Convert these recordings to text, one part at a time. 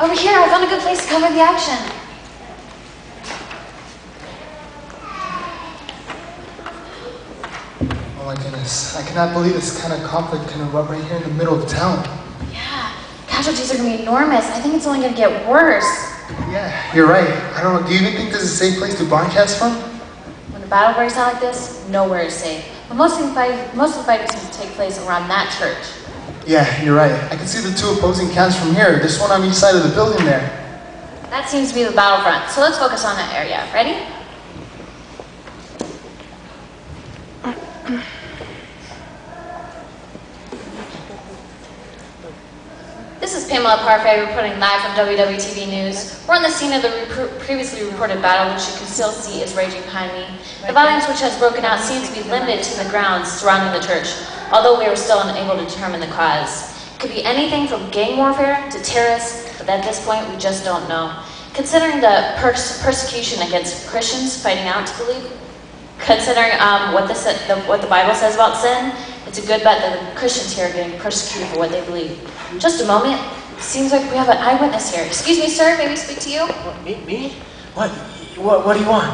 Over here, I found a good place to cover the action. Oh my goodness, I cannot believe this kind of conflict can erupt right here in the middle of town. Yeah, casualties are going to be enormous. I think it's only going to get worse. Yeah, you're right. I don't know, do you even think this is a safe place to broadcast from? When a battle breaks out like this, nowhere is safe. But most of the fighting seems to take place around that church. Yeah, you're right. I can see the two opposing camps from here. There's one on each side of the building there. That seems to be the battlefront, so let's focus on that area. Ready? This is Pamela Parfait reporting live from WWTV News. We're on the scene of the previously reported battle, which you can still see is raging behind me. The violence which has broken out seems to be limited to the grounds surrounding the church, although we are still unable to determine the cause. It could be anything from gang warfare to terrorists, but at this point we just don't know. Considering the persecution against Christians fighting out to believe, considering what the Bible says about sin, it's a good bet that the Christians here are getting persecuted for what they believe. Just a moment. Seems like we have an eyewitness here. Excuse me, sir. May we speak to you? What, me? What do you want?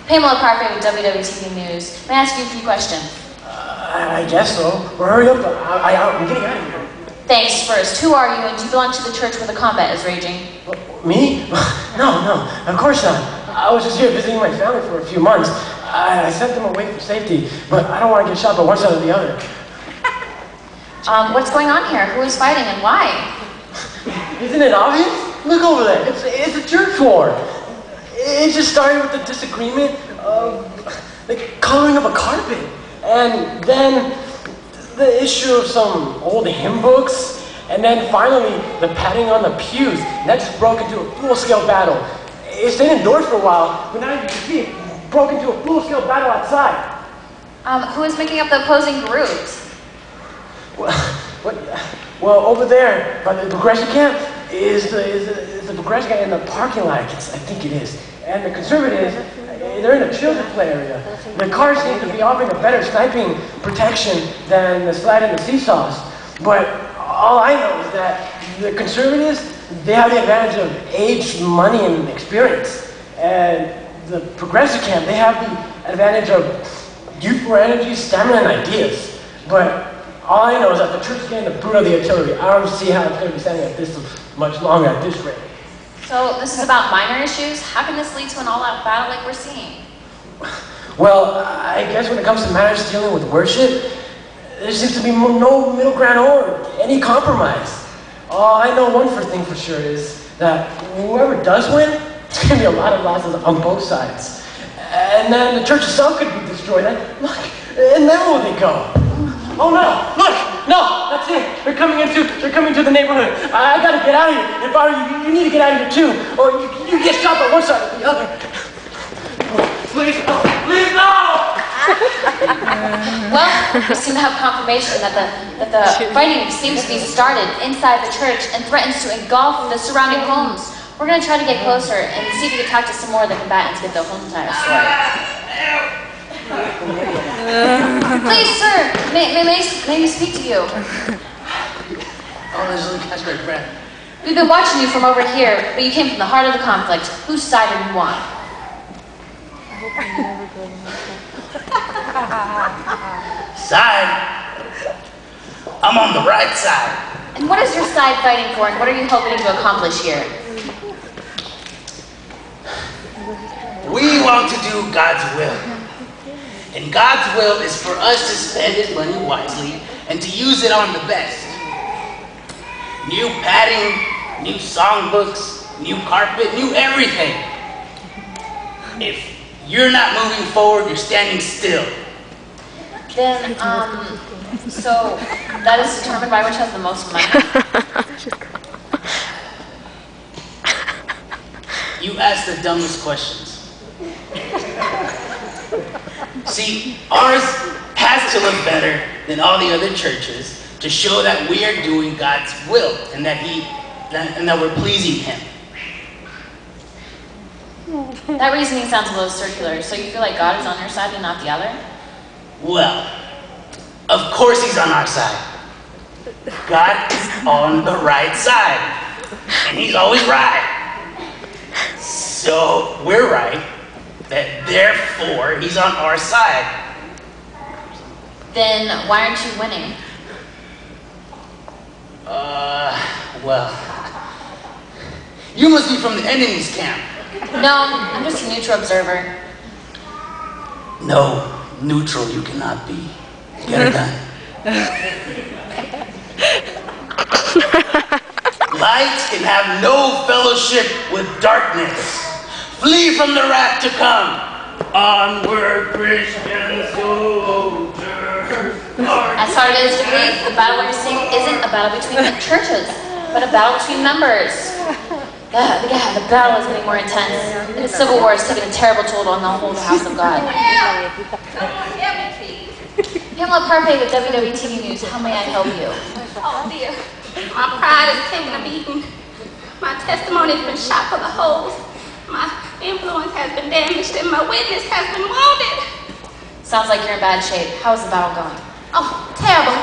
Pamela Parfait with WWTV News. May I ask you a few questions? I guess so. Well, hurry up. I'm getting out of here. Thanks. First, who are you, and do you belong to the church where the combat is raging? Me? No, of course not. I was just here visiting my family for a few months. I sent them away for safety, but I don't want to get shot by one side or the other. What's going on here? Who is fighting and why? Isn't it obvious? Look over there. It's a church war. It just started with the disagreement of the coloring of a carpet. And then the issue of some old hymn books. And then finally, the patting on the pews. And that just broke into a full-scale battle. It stayed indoors for a while, but now you can see it broke into a full-scale battle outside. Who is making up the opposing groups? Well, over there by the progressive camp is the progressive camp in the parking lot. I think it is. And the conservatives, they're in a children's play area. The cars seem to be offering a better sniping protection than the slide and the seesaws. But all I know is that the conservatives, they have the advantage of age, money, and experience. And the progressive camp, they have the advantage of youthful energy, stamina, and ideas. But all I know is that the church is getting the boot of the artillery. I don't see how it's going to be standing at this much longer at this rate. So this is about minor issues? How can this lead to an all-out battle like we're seeing? Well, I guess when it comes to matters dealing with worship, there seems to be no middle ground or any compromise. I know one thing for sure is that whoever does win, it's going to be a lot of losses on both sides. And then the church itself could be destroyed. And look, and then where will they go? Oh no! Look! No! That's it! They're coming to the neighborhood. I gotta get out of here. If I were you, you need to get out of here too. Or you get shot by one side or the other. Please no! Please no! Well, we seem to have confirmation that the fighting seems to be started inside the church and threatens to engulf the surrounding homes. We're gonna try to get closer and see if we can talk to some more of the combatants, get the whole entire story. Please, sir, may we speak to you? Oh, this is that's great, Fred. We've been watching you from over here, but you came from the heart of the conflict. Whose side are you on? Side? I'm on the right side. And what is your side fighting for, and what are you hoping to accomplish here? We want to do God's will. And God's will is for us to spend His money wisely and to use it on the best. New padding, new songbooks, new carpet, new everything. If you're not moving forward, you're standing still. Then, so that is determined by which has the most money? You ask the dumbest questions. See, ours has to look better than all the other churches to show that we are doing God's will and that we're pleasing Him. That reasoning sounds a little circular. So you feel like God is on your side and not the other? Well, of course He's on our side. God is on the right side. and he's always right. So we're right, that therefore he's on our side. Then why aren't you winning? Well, you must be from the enemy's camp. No, I'm just a neutral observer. No, neutral you cannot be. Get her done. Light can have no fellowship with darkness. Flee from the wrath to come. Onward, Christian soldiers. As hard as it is to believe, the battle we're seeing isn't a battle between the churches, but a battle between members. The battle is getting more intense. The Civil War has taken a terrible toll on the whole house of God. Pamela Parfait with WWTV News. How may I help you? Oh dear, my pride is taking a beating. My testimony has been shot full of holes. My influence has been damaged and my witness has been wounded. Sounds like you're in bad shape. How is the battle going? Oh, terrible.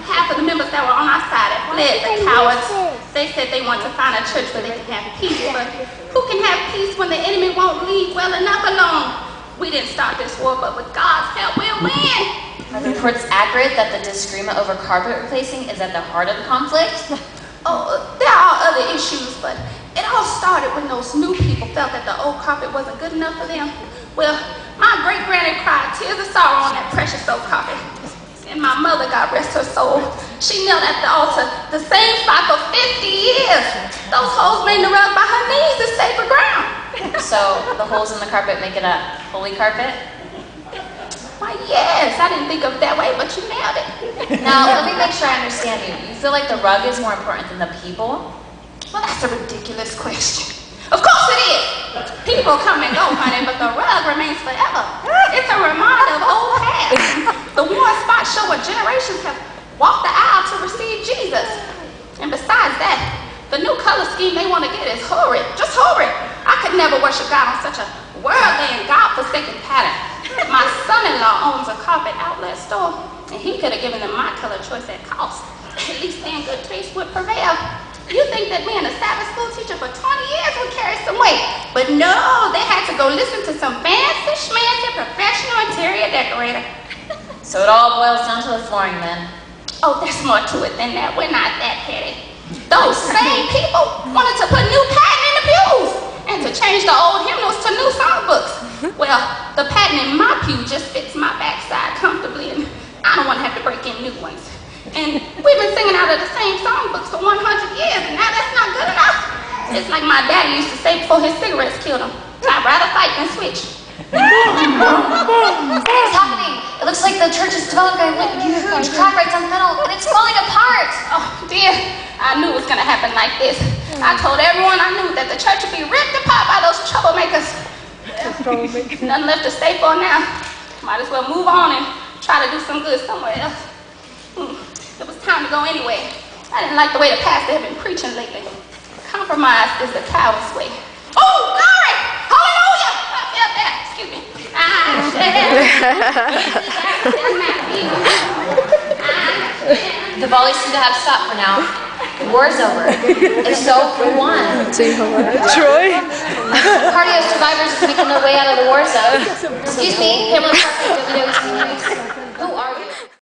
Half of the members that were on our side have fled, the cowards. They said they want to find a church where they can have peace, but who can have peace when the enemy won't leave well enough alone? We didn't start this war, but with God's help, we'll win. Are the reports accurate that the disagreement over carpet replacing is at the heart of the conflict? Oh, there are other issues, but it all started when those new people felt that the old carpet wasn't good enough for them. Well, my great-granny cried tears of sorrow on that precious old carpet. And my mother, God rest her soul, she knelt at the altar the same spot for 50 years. Those holes made the rug by her knees to sacred ground. So the holes in the carpet make it a holy carpet? Why, yes, I didn't think of it that way, but you nailed it. Now, let me make sure I understand you. You feel like the rug is more important than the people? Well, that's a ridiculous question. Of course it is. People come and go, honey, but the rug remains forever. It's a reminder of old past. The worn spots show what generations have walked the aisle to receive Jesus. And besides that, the new color scheme they want to get is horrid, just horrid. I could never worship God on such a worldly and God-forsaken pattern. My son-in-law owns a carpet outlet store, and he could have given them my color choice at cost. At least then good taste would prevail. You think that being a Sabbath school teacher for 20 years would carry some weight, but no, they had to go listen to some fancy schmancy professional interior decorator. So it all boils down to the flooring then? Oh, there's more to it than that. We're not that petty. Those same people wanted to put new pattern in the pews and to change the old hymnals to new songbooks. Well, the pattern in my pew just fits my backside comfortably, and I don't want to have to break in new ones. And we've been singing out of the same songbooks for 100 years, and now that's not good enough. It's like my daddy used to say before his cigarettes killed him. I'd rather fight than switch. What's happening? It looks like the church is developing a huge crack right down the middle, and it's falling apart. Oh, dear. I knew it was going to happen like this. I told everyone I knew that the church would be ripped apart by those troublemakers. Nothing left to stay for now. Might as well move on and try to do some good somewhere else. It was time to go anyway. I didn't like the way the pastor had been preaching lately. Compromise is the coward's way. Oh, glory! Hallelujah! Excuse me. The volleys seem to have stopped for now. The war is over. If so, we won. Troy? Cardio survivors is making their way out of the war zone. Excuse me, Pamela Parfait, WWTV News.